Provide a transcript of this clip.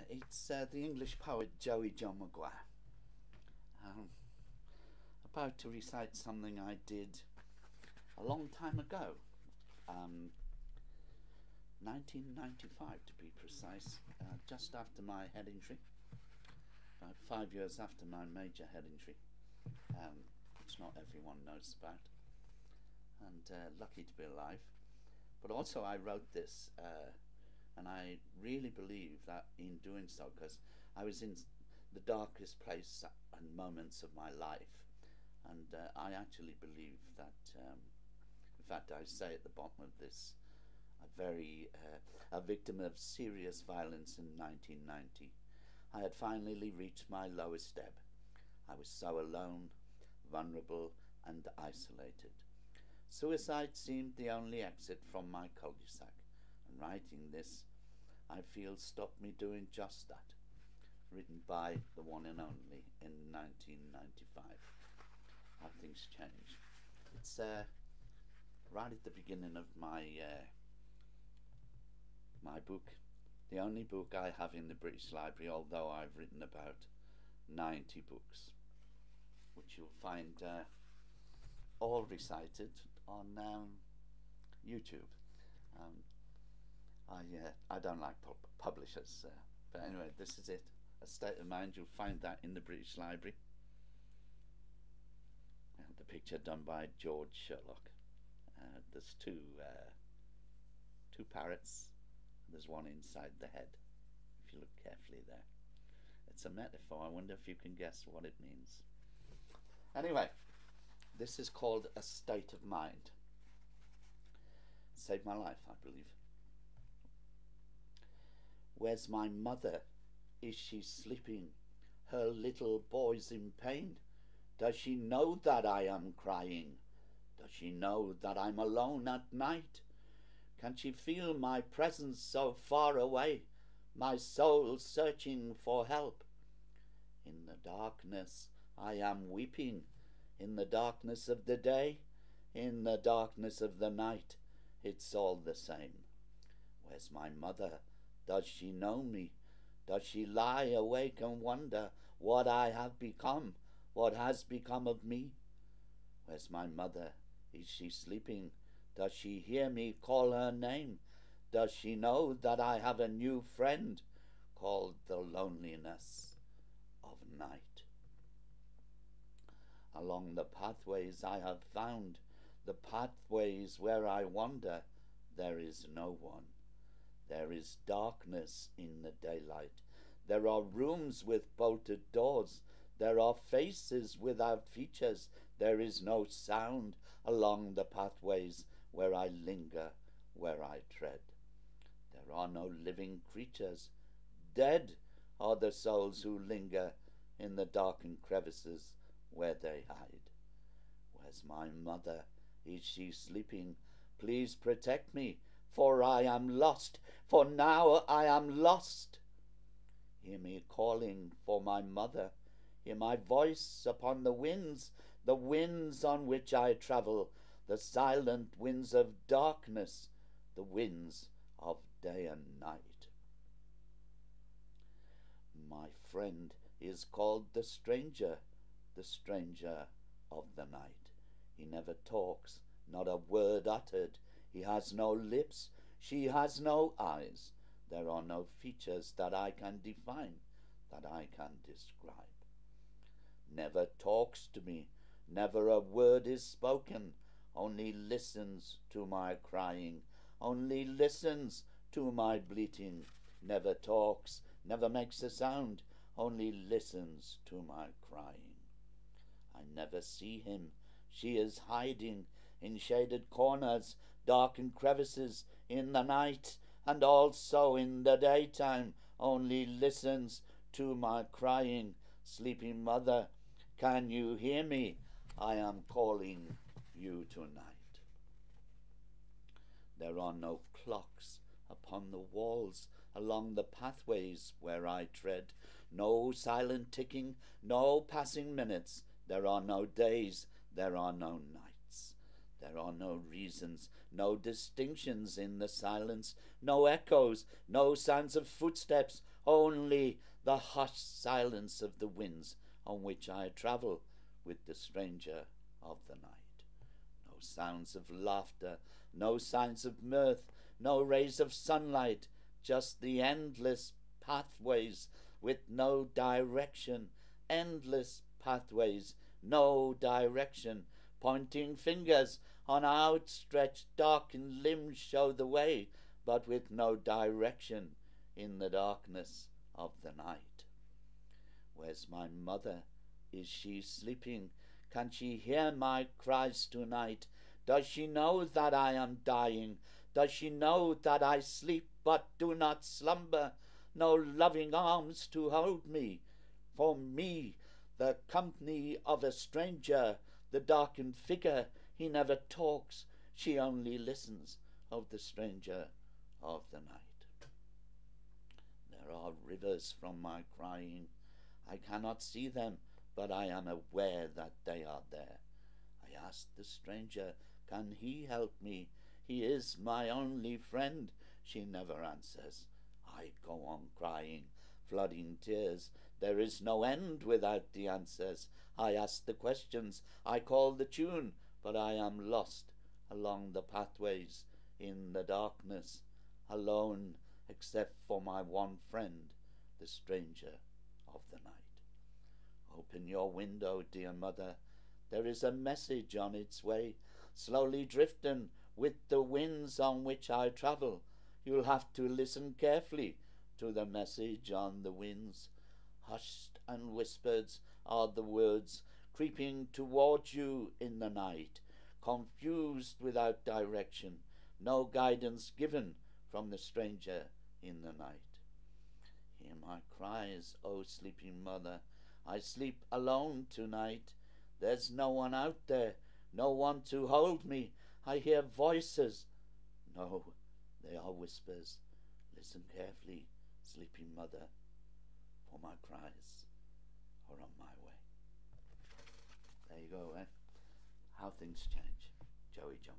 It's the English poet Joey John Maguire. Um, about to recite something I did a long time ago, 1995 to be precise, just after my head injury, about 5 years after my major head injury, which not everyone knows about, and lucky to be alive. But also I wrote this, and I really believe that in doing so, because I was in the darkest place and moments of my life, and I actually believe that, in fact I say at the bottom of this, a victim of serious violence in 1990. I had finally reached my lowest ebb. I was so alone, vulnerable and isolated. Suicide seemed the only exit from my cul-de-sac, and writing this, I feel, stopped me doing just that. Written by the one and only in 1995. How things change. It's right at the beginning of my my book, the only book I have in the British Library, although I've written about 90 books, which you'll find all recited on YouTube. I don't like publishers, but anyway, this is it. A State of Mind. You'll find that in the British Library. And the picture done by George Sherlock. There's two parrots. There's one inside the head, if you look carefully there. It's a metaphor. I wonder if you can guess what it means. Anyway, this is called A State of Mind. Saved my life, I believe. Where's my mother? Is she sleeping? Her little boy's in pain. Does she know that I am crying? Does she know that I'm alone at night? Can she feel my presence so far away, my soul searching for help? In the darkness I am weeping, in the darkness of the day, in the darkness of the night, it's all the same. Where's my mother? Does she know me? Does she lie awake and wonder what I have become, what has become of me? Where's my mother? Is she sleeping? Does she hear me call her name? Does she know that I have a new friend called the loneliness of night? Along the pathways I have found, the pathways where I wander, there is no one. There is darkness in the daylight. There are rooms with bolted doors. There are faces without features. There is no sound along the pathways where I linger, where I tread. There are no living creatures. Dead are the souls who linger in the darkened crevices where they hide. Where's my mother? Is she sleeping? Please protect me, for I am lost, for now I am lost. Hear me calling for my mother. Hear my voice upon the winds on which I travel, the silent winds of darkness, the winds of day and night. My friend is called the stranger of the night. He never talks, not a word uttered. He has no lips, she has no eyes. There are no features that I can define, that I can describe. Never talks to me, never a word is spoken, only listens to my crying, only listens to my bleating. Never talks, never makes a sound, only listens to my crying. I never see him. She is hiding in shaded corners, darkened crevices in the night, and also in the daytime, only listens to my crying. Sleeping mother, can you hear me? I am calling you tonight. There are no clocks upon the walls along the pathways where I tread, no silent ticking, no passing minutes. There are no days, there are no nights. There are no reasons, no distinctions in the silence, no echoes, no sounds of footsteps only the hushed silence of the winds on which I travel with the stranger of the night. No sounds of laughter, no signs of mirth, no rays of sunlight, just the endless pathways with no direction, endless pathways, no direction, pointing fingers on outstretched darkened limbs show the way, but with no direction in the darkness of the night. Where's my mother? Is she sleeping? Can she hear my cries tonight? Does she know that I am dying? Does she know that I sleep but do not slumber? No loving arms to hold me. For me, the company of a stranger, the darkened figure, he never talks, she only listens of the stranger of the night. There are rivers from my crying. I cannot see them, but I am aware that they are there. I ask the stranger, can he help me? He is my only friend. She never answers. I go on crying, flooding tears. There is no end without the answers. I ask the questions, I call the tune, but I am lost along the pathways in the darkness, alone except for my one friend, the stranger of the night. Open your window, dear mother. There is a message on its way, slowly drifting with the winds on which I travel. You'll have to listen carefully to the message on the winds. Hushed and whispered are the words, creeping towards you in the night, confused without direction, no guidance given from the stranger in the night. Hear my cries, O sleeping mother. I sleep alone tonight. There's no one out there, no one to hold me. I hear voices. No, they are whispers. Listen carefully, sleeping mother, for my cries are on my way. There you go, eh? How things change. Joey John.